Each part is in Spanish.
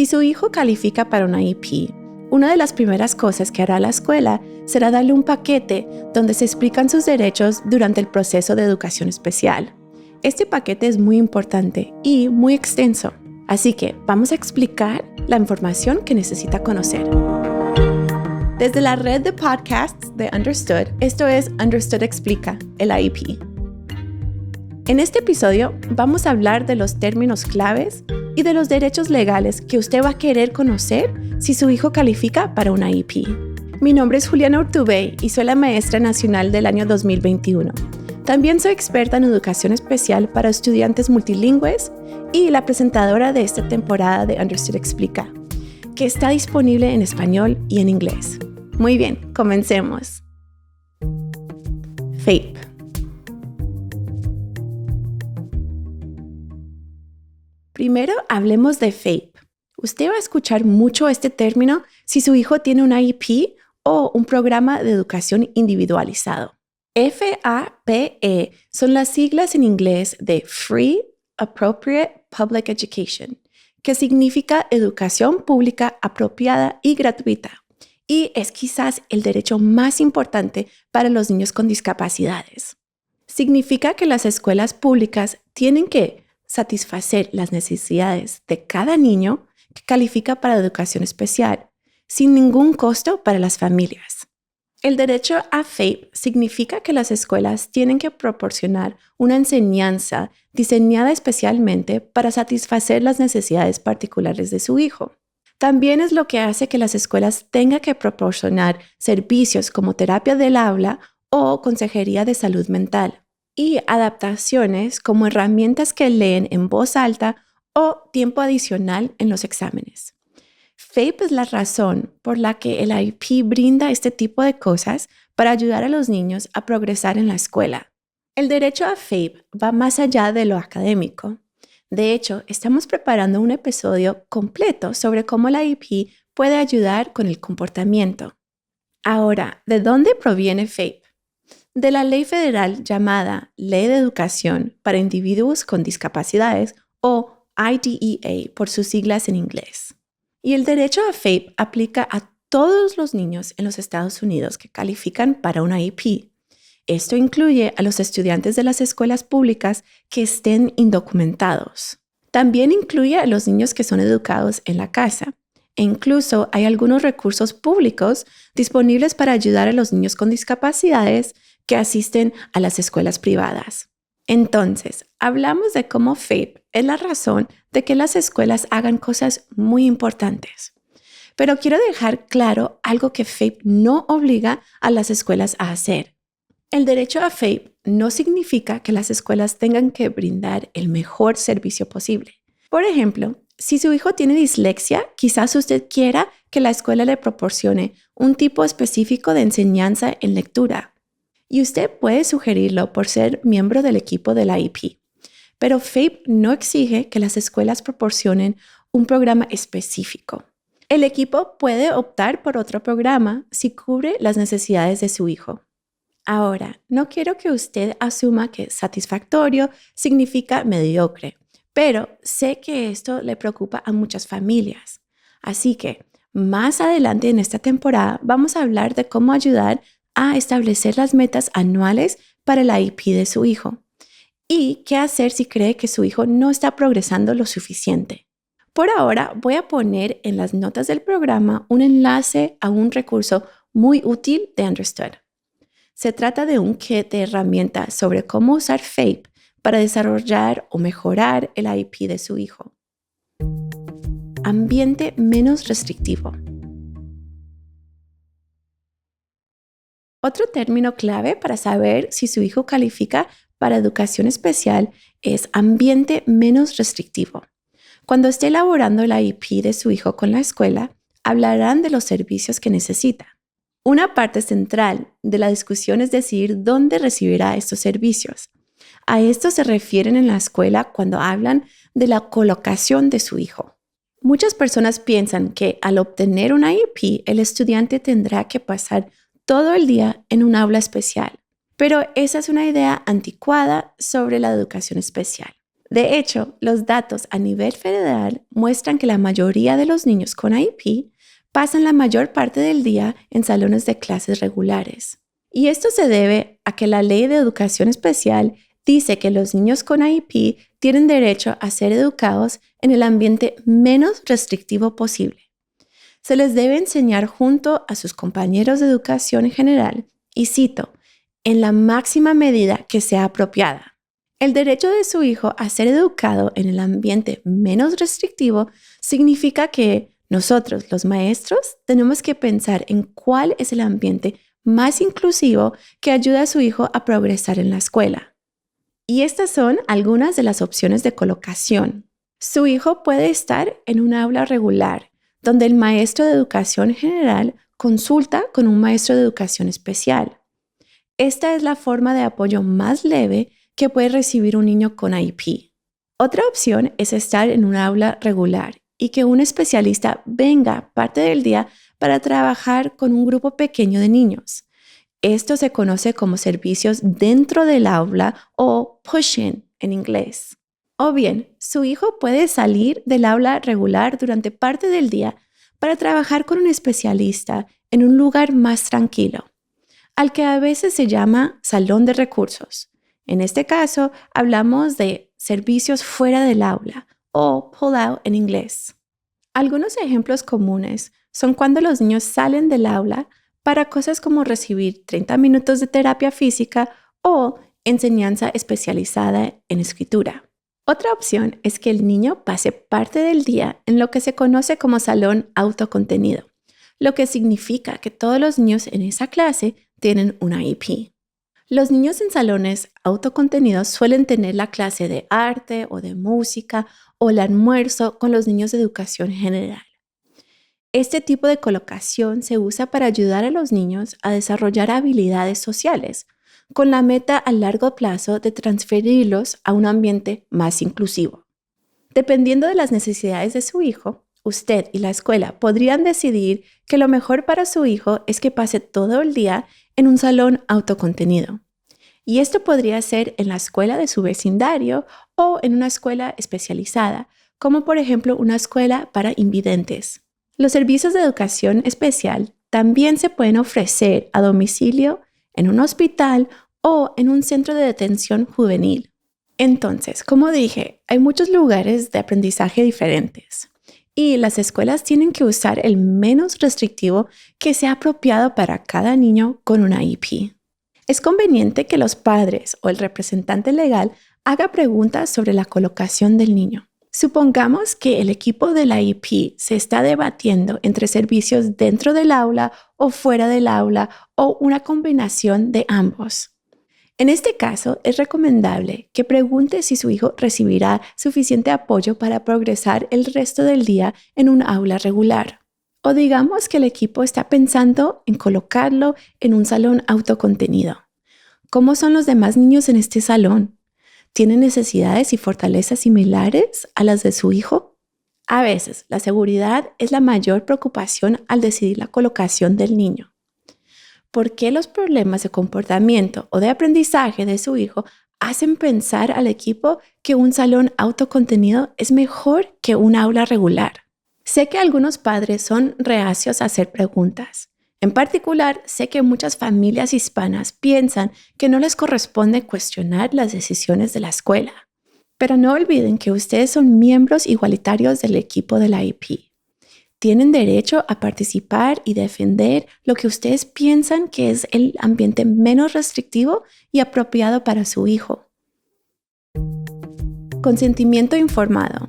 Si su hijo califica para una IEP, una de las primeras cosas que hará la escuela será darle un paquete donde se explican sus derechos durante el proceso de educación especial. Este paquete es muy importante y muy extenso, así que vamos a explicar la información que necesita conocer. Desde la red de podcasts de Understood, esto es Understood Explica, el IEP. En este episodio vamos a hablar de los términos claves y de los derechos legales que usted va a querer conocer si su hijo califica para una IEP. Mi nombre es Juliana Urtubey y soy la maestra nacional del año 2021. También soy experta en educación especial para estudiantes multilingües y la presentadora de esta temporada de Understood Explica, que está disponible en español y en inglés. Muy bien, comencemos. FAPE. Primero hablemos de FAPE. Usted va a escuchar mucho este término si su hijo tiene una IEP o un programa de educación individualizado. FAPE son las siglas en inglés de Free Appropriate Public Education, que significa educación pública apropiada y gratuita. Y es quizás el derecho más importante para los niños con discapacidades. Significa que las escuelas públicas tienen que satisfacer las necesidades de cada niño que califica para educación especial, sin ningún costo para las familias. El derecho a FAPE significa que las escuelas tienen que proporcionar una enseñanza diseñada especialmente para satisfacer las necesidades particulares de su hijo. También es lo que hace que las escuelas tengan que proporcionar servicios como terapia del habla o consejería de salud mental y adaptaciones como herramientas que leen en voz alta o tiempo adicional en los exámenes. FAPE es la razón por la que el IEP brinda este tipo de cosas para ayudar a los niños a progresar en la escuela. El derecho a FAPE va más allá de lo académico. De hecho, estamos preparando un episodio completo sobre cómo la IEP puede ayudar con el comportamiento. Ahora, ¿de dónde proviene FAPE? De la ley federal llamada Ley de Educación para Individuos con Discapacidades o IDEA por sus siglas en inglés. Y el derecho a FAPE aplica a todos los niños en los Estados Unidos que califican para una IEP. Esto incluye a los estudiantes de las escuelas públicas que estén indocumentados. También incluye a los niños que son educados en la casa. E incluso hay algunos recursos públicos disponibles para ayudar a los niños con discapacidades que asisten a las escuelas privadas. Entonces, hablamos de cómo FAPE es la razón de que las escuelas hagan cosas muy importantes. Pero quiero dejar claro algo que FAPE no obliga a las escuelas a hacer. El derecho a FAPE no significa que las escuelas tengan que brindar el mejor servicio posible. Por ejemplo, si su hijo tiene dislexia, quizás usted quiera que la escuela le proporcione un tipo específico de enseñanza en lectura. Y usted puede sugerirlo por ser miembro del equipo de la IEP. Pero FAPE no exige que las escuelas proporcionen un programa específico. El equipo puede optar por otro programa si cubre las necesidades de su hijo. Ahora, no quiero que usted asuma que satisfactorio significa mediocre, pero sé que esto le preocupa a muchas familias. Así que, más adelante en esta temporada vamos a hablar de cómo ayudar a establecer las metas anuales para la IEP de su hijo y qué hacer si cree que su hijo no está progresando lo suficiente. Por ahora, voy a poner en las notas del programa un enlace a un recurso muy útil de Understood. Se trata de un kit de herramientas sobre cómo usar FAPE para desarrollar o mejorar el IEP de su hijo. Ambiente menos restrictivo. Otro término clave para saber si su hijo califica para educación especial es ambiente menos restrictivo. Cuando esté elaborando el IEP de su hijo con la escuela, hablarán de los servicios que necesita. Una parte central de la discusión es decidir dónde recibirá estos servicios. A esto se refieren en la escuela cuando hablan de la colocación de su hijo. Muchas personas piensan que al obtener una IEP, el estudiante tendrá que pasar todo el día en un aula especial, pero esa es una idea anticuada sobre la educación especial. De hecho, los datos a nivel federal muestran que la mayoría de los niños con IEP pasan la mayor parte del día en salones de clases regulares. Y esto se debe a que la Ley de Educación Especial dice que los niños con IEP tienen derecho a ser educados en el ambiente menos restrictivo posible. Se les debe enseñar junto a sus compañeros de educación general, y cito, en la máxima medida que sea apropiada. El derecho de su hijo a ser educado en el ambiente menos restrictivo significa que nosotros, los maestros, tenemos que pensar en cuál es el ambiente más inclusivo que ayuda a su hijo a progresar en la escuela. Y estas son algunas de las opciones de colocación. Su hijo puede estar en un aula regular, donde el maestro de educación general consulta con un maestro de educación especial. Esta es la forma de apoyo más leve que puede recibir un niño con IEP. Otra opción es estar en un aula regular y que un especialista venga parte del día para trabajar con un grupo pequeño de niños. Esto se conoce como servicios dentro del aula o push-in en inglés. O bien, su hijo puede salir del aula regular durante parte del día para trabajar con un especialista en un lugar más tranquilo, al que a veces se llama salón de recursos. En este caso, hablamos de servicios fuera del aula o pull-out en inglés. Algunos ejemplos comunes son cuando los niños salen del aula para cosas como recibir 30 minutos de terapia física o enseñanza especializada en escritura. Otra opción es que el niño pase parte del día en lo que se conoce como salón autocontenido, lo que significa que todos los niños en esa clase tienen una IEP. Los niños en salones autocontenidos suelen tener la clase de arte o de música o el almuerzo con los niños de educación general. Este tipo de colocación se usa para ayudar a los niños a desarrollar habilidades sociales, con la meta a largo plazo de transferirlos a un ambiente más inclusivo. Dependiendo de las necesidades de su hijo, usted y la escuela podrían decidir que lo mejor para su hijo es que pase todo el día en un salón autocontenido. Y esto podría ser en la escuela de su vecindario o en una escuela especializada, como por ejemplo una escuela para invidentes. Los servicios de educación especial también se pueden ofrecer a domicilio, en un hospital o en un centro de detención juvenil. Entonces, como dije, hay muchos lugares de aprendizaje diferentes y las escuelas tienen que usar el menos restrictivo que sea apropiado para cada niño con una IEP. Es conveniente que los padres o el representante legal haga preguntas sobre la colocación del niño. Supongamos que el equipo de la IEP se está debatiendo entre servicios dentro del aula o fuera del aula o una combinación de ambos. En este caso, es recomendable que pregunte si su hijo recibirá suficiente apoyo para progresar el resto del día en un aula regular. O digamos que el equipo está pensando en colocarlo en un salón autocontenido. ¿Cómo son los demás niños en este salón? ¿Tienen necesidades y fortalezas similares a las de su hijo? A veces, la seguridad es la mayor preocupación al decidir la colocación del niño. ¿Por qué los problemas de comportamiento o de aprendizaje de su hijo hacen pensar al equipo que un salón autocontenido es mejor que un aula regular? Sé que algunos padres son reacios a hacer preguntas. En particular, sé que muchas familias hispanas piensan que no les corresponde cuestionar las decisiones de la escuela. Pero no olviden que ustedes son miembros igualitarios del equipo de la IEP. Tienen derecho a participar y defender lo que ustedes piensan que es el ambiente menos restrictivo y apropiado para su hijo. Consentimiento informado.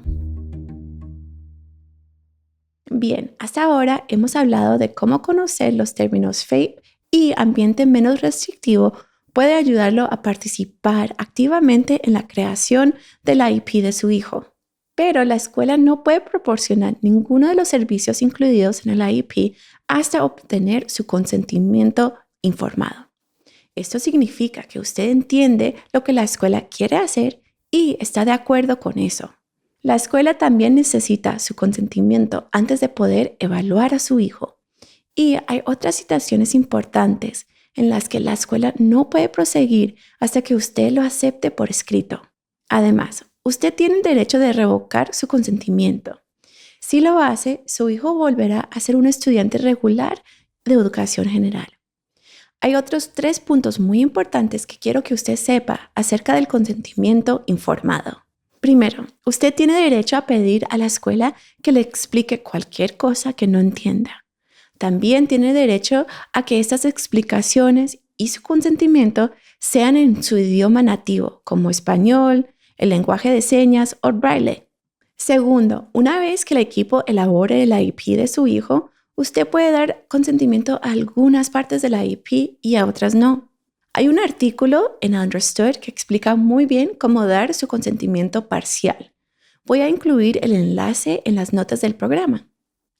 Bien, hasta ahora hemos hablado de cómo conocer los términos FAPE y ambiente menos restrictivo puede ayudarlo a participar activamente en la creación de la IEP de su hijo. Pero la escuela no puede proporcionar ninguno de los servicios incluidos en el IEP hasta obtener su consentimiento informado. Esto significa que usted entiende lo que la escuela quiere hacer y está de acuerdo con eso. La escuela también necesita su consentimiento antes de poder evaluar a su hijo. Y hay otras situaciones importantes en las que la escuela no puede proseguir hasta que usted lo acepte por escrito. Además, usted tiene el derecho de revocar su consentimiento. Si lo hace, su hijo volverá a ser un estudiante regular de educación general. Hay otros 3 puntos muy importantes que quiero que usted sepa acerca del consentimiento informado. Primero, usted tiene derecho a pedir a la escuela que le explique cualquier cosa que no entienda. También tiene derecho a que estas explicaciones y su consentimiento sean en su idioma nativo, como español, el lenguaje de señas o braille. Segundo, una vez que el equipo elabore el IEP de su hijo, usted puede dar consentimiento a algunas partes de la IEP y a otras no. Hay un artículo en Understood que explica muy bien cómo dar su consentimiento parcial. Voy a incluir el enlace en las notas del programa.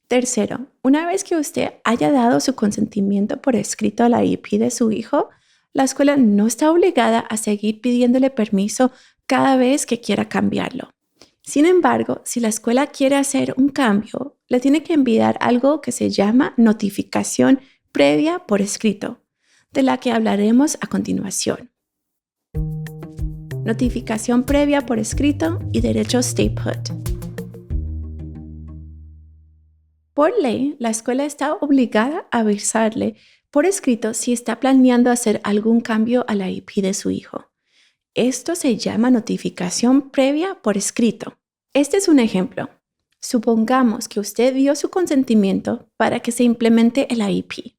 Tercero, una vez que usted haya dado su consentimiento por escrito a la IEP de su hijo, la escuela no está obligada a seguir pidiéndole permiso cada vez que quiera cambiarlo. Sin embargo, si la escuela quiere hacer un cambio, le tiene que enviar algo que se llama notificación previa por escrito, de la que hablaremos a continuación. Notificación previa por escrito y derecho stay put. Por ley, la escuela está obligada a avisarle por escrito si está planeando hacer algún cambio a la IEP de su hijo. Esto se llama notificación previa por escrito. Este es un ejemplo. Supongamos que usted dio su consentimiento para que se implemente el IEP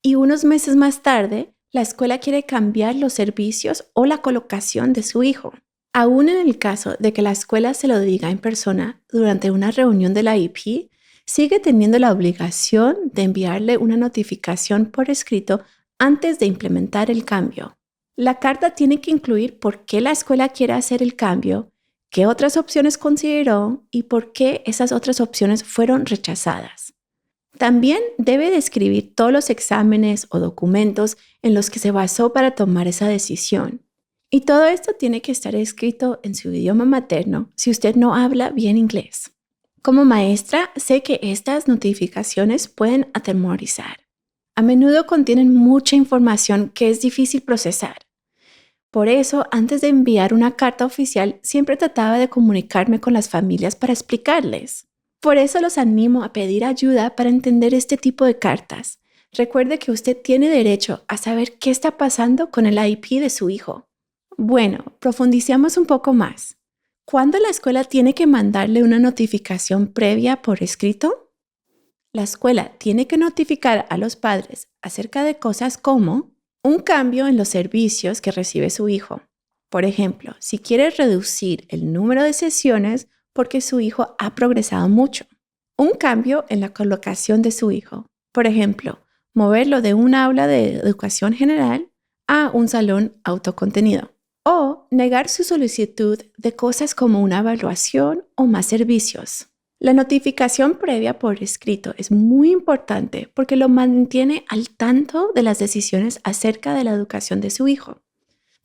y unos meses más tarde la escuela quiere cambiar los servicios o la colocación de su hijo. Aún en el caso de que la escuela se lo diga en persona durante una reunión de la IEP, sigue teniendo la obligación de enviarle una notificación por escrito antes de implementar el cambio. La carta tiene que incluir por qué la escuela quiere hacer el cambio, qué otras opciones consideró y por qué esas otras opciones fueron rechazadas. También debe describir todos los exámenes o documentos en los que se basó para tomar esa decisión. Y todo esto tiene que estar escrito en su idioma materno si usted no habla bien inglés. Como maestra, sé que estas notificaciones pueden atemorizar. A menudo contienen mucha información que es difícil procesar. Por eso, antes de enviar una carta oficial, siempre trataba de comunicarme con las familias para explicarles. Por eso los animo a pedir ayuda para entender este tipo de cartas. Recuerde que usted tiene derecho a saber qué está pasando con el IEP de su hijo. Bueno, profundicemos un poco más. ¿Cuándo la escuela tiene que mandarle una notificación previa por escrito? La escuela tiene que notificar a los padres acerca de cosas como un cambio en los servicios que recibe su hijo. Por ejemplo, si quiere reducir el número de sesiones porque su hijo ha progresado mucho. Un cambio en la colocación de su hijo. Por ejemplo, moverlo de un aula de educación general a un salón autocontenido. O negar su solicitud de cosas como una evaluación o más servicios. La notificación previa por escrito es muy importante porque lo mantiene al tanto de las decisiones acerca de la educación de su hijo.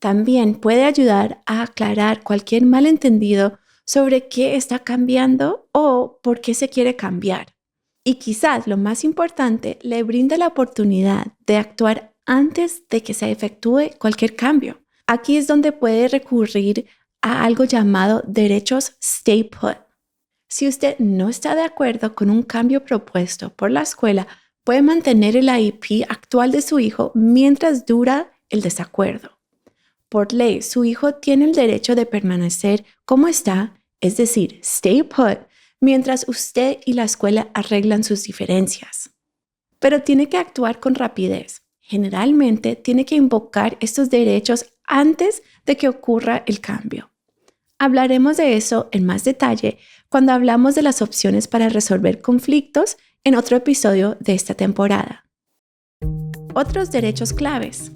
También puede ayudar a aclarar cualquier malentendido sobre qué está cambiando o por qué se quiere cambiar. Y quizás lo más importante, le brinda la oportunidad de actuar antes de que se efectúe cualquier cambio. Aquí es donde puede recurrir a algo llamado derechos stay put. Si usted no está de acuerdo con un cambio propuesto por la escuela, puede mantener el IEP actual de su hijo mientras dura el desacuerdo. Por ley, su hijo tiene el derecho de permanecer como está, es decir, stay put, mientras usted y la escuela arreglan sus diferencias. Pero tiene que actuar con rapidez. Generalmente tiene que invocar estos derechos antes de que ocurra el cambio. Hablaremos de eso en más detalle cuando hablamos de las opciones para resolver conflictos en otro episodio de esta temporada. Otros derechos claves.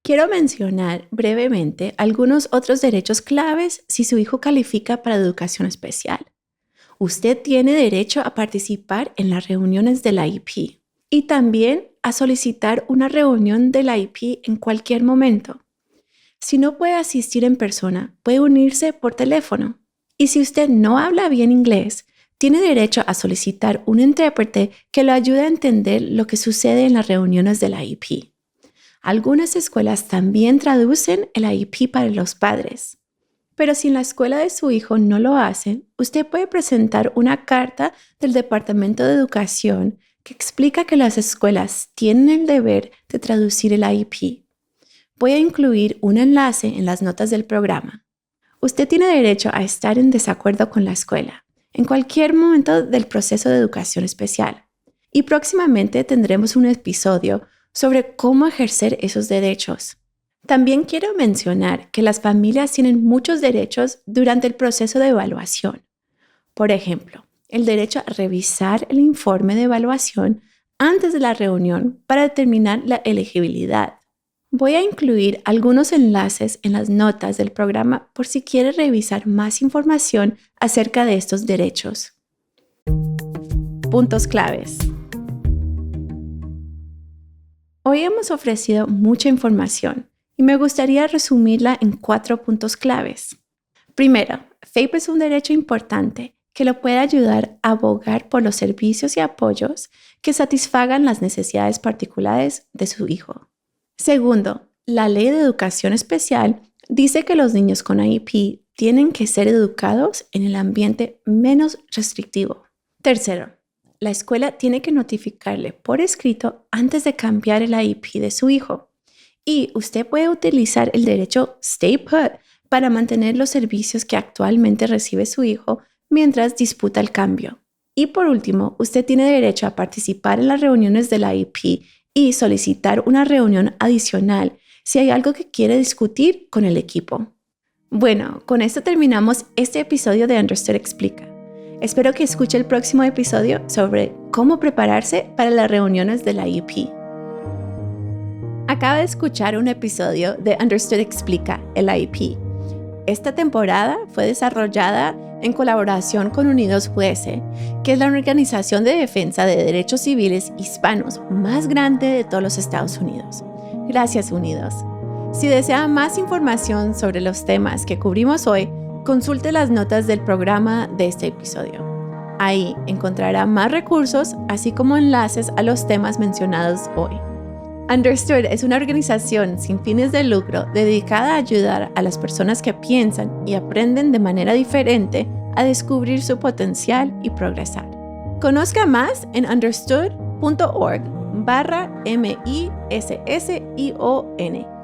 Quiero mencionar brevemente algunos otros derechos claves si su hijo califica para educación especial. Usted tiene derecho a participar en las reuniones de la IEP y también a solicitar una reunión de la IEP en cualquier momento. Si no puede asistir en persona, puede unirse por teléfono. Y si usted no habla bien inglés, tiene derecho a solicitar un intérprete que lo ayude a entender lo que sucede en las reuniones de la IEP. Algunas escuelas también traducen el IEP para los padres. Pero si en la escuela de su hijo no lo hacen, usted puede presentar una carta del Departamento de Educación que explica que las escuelas tienen el deber de traducir el IEP. Voy a incluir un enlace en las notas del programa. Usted tiene derecho a estar en desacuerdo con la escuela en cualquier momento del proceso de educación especial. Y próximamente tendremos un episodio sobre cómo ejercer esos derechos. También quiero mencionar que las familias tienen muchos derechos durante el proceso de evaluación. Por ejemplo, el derecho a revisar el informe de evaluación antes de la reunión para determinar la elegibilidad. Voy a incluir algunos enlaces en las notas del programa por si quiere revisar más información acerca de estos derechos. Puntos claves. Hoy hemos ofrecido mucha información y me gustaría resumirla en 4 puntos claves. Primero, FAPE es un derecho importante que lo puede ayudar a abogar por los servicios y apoyos que satisfagan las necesidades particulares de su hijo. Segundo, la Ley de Educación Especial dice que los niños con IEP tienen que ser educados en el ambiente menos restrictivo. Tercero, la escuela tiene que notificarle por escrito antes de cambiar el IEP de su hijo. Y usted puede utilizar el derecho Stay Put para mantener los servicios que actualmente recibe su hijo mientras disputa el cambio. Y por último, usted tiene derecho a participar en las reuniones del IEP y solicitar una reunión adicional si hay algo que quiere discutir con el equipo. Bueno, con esto terminamos este episodio de Understood Explica. Espero que escuche el próximo episodio sobre cómo prepararse para las reuniones de la IEP. Acaba de escuchar un episodio de Understood Explica, el IEP. Esta temporada fue desarrollada en colaboración con Unidos US, que es la organización de defensa de derechos civiles hispanos más grande de todos los Estados Unidos. Gracias, Unidos. Si desea más información sobre los temas que cubrimos hoy, consulte las notas del programa de este episodio. Ahí encontrará más recursos, así como enlaces a los temas mencionados hoy. Understood es una organización sin fines de lucro dedicada a ayudar a las personas que piensan y aprenden de manera diferente a descubrir su potencial y progresar. Conozca más en understood.org/MISSION.